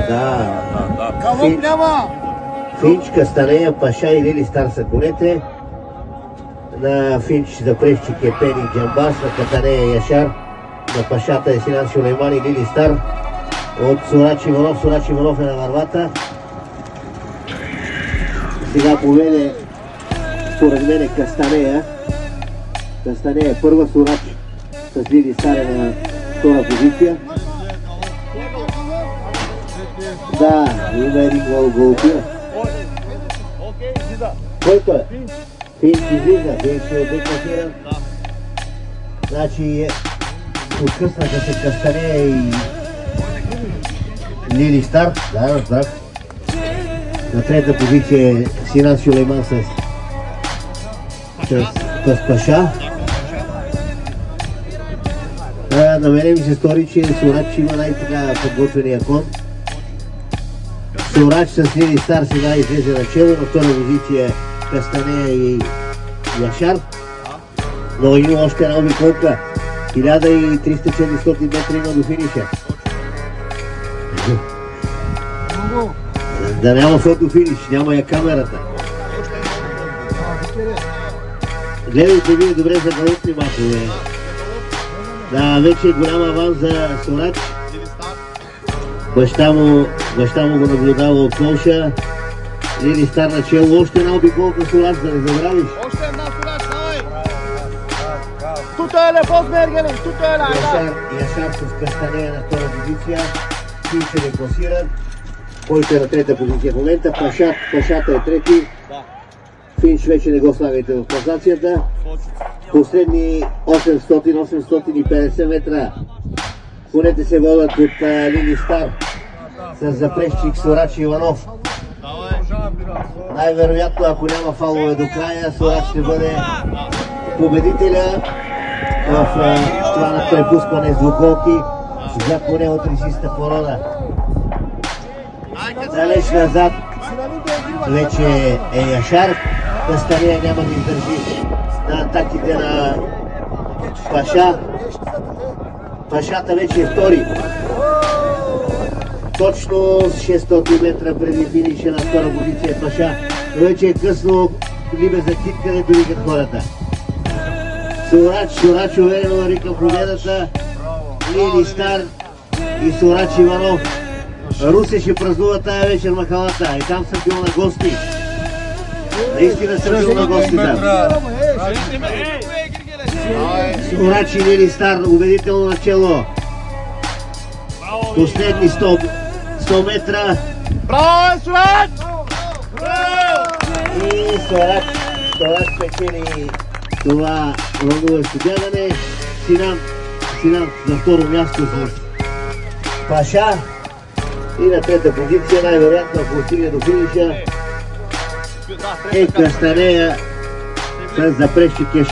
Да. Калоп няма! Финч, Кастанея, Паша и Лили Стар са конете. На Финч запрещик е Пени Джамбас, на Катанея Яшар, на Пашата е Синан Сулейман и Лили Стар. От Сурач Иванов, Сурач Иванов е на вървата. Сега поведе според мен Кастанея. Кастанея е първа, Сурач с Лили Стар е на втора позиция. Да, има един голопира. Който е? Финч излиза, Финч е декласиран. Значи откъснаха се Кастанея и Лили Стар. Да, разбрах. На трета позиция е Синан Сулейман с Паша. На мене ми се стори, че Сурач има най-така подготвения кон. Сурач с Лили Стар сега излезе начало, на втора позиция Кастанея и Яшар. Но има още една обиколка. 1300-400 метра има до финиша. Да няма фотофиниш, няма я камерата. Гледайте вие добре за галопни макове. Да, вече е голям аванс за Сурач. Баща му го наблюдава от Полша. Лили Стар начало, още една обиколка Сурач, да не забравиш. Още една Сурач, давай! Туто е лепот, Мергели, туто е лепот! Яшар с Кастанея на втора позиция. Финч е декласиран, който е на трета позиция в момента. Пашата е трети. Финч вече не го слагайте в класацията. Последни 800-850 метра. Конете се водят от Лили Стар с запрещик Сурач Иванов. Най-вероятно, ако няма фалове до края, Сурач ще бъде победителя в това на препускане с двуколки за коне от рисиста порода. Далеч назад вече е Яшар. Кастанея няма да издържи на атаките на Паша. Пашата вече е втори. Точно 600 метра преди финиша на втора позиция е Паша. Вече е късно, либе за кит, където викат хората. Сурач уверено нарика победата. Лили Стар и Сурач Иванов. Русе ще празнува тая вечер махалата и там съм бил на гости. Наистина съм бил на гости там. Сурач и Лили Стар убедително начало. Последни 100 метра. Браво, Сурач! И Сурач печели това вълнуващо бягане. Синан на второ място с Паша. И на трета позиция, най-вероятно, ако стигне до финиша, е Кастанея с запрещик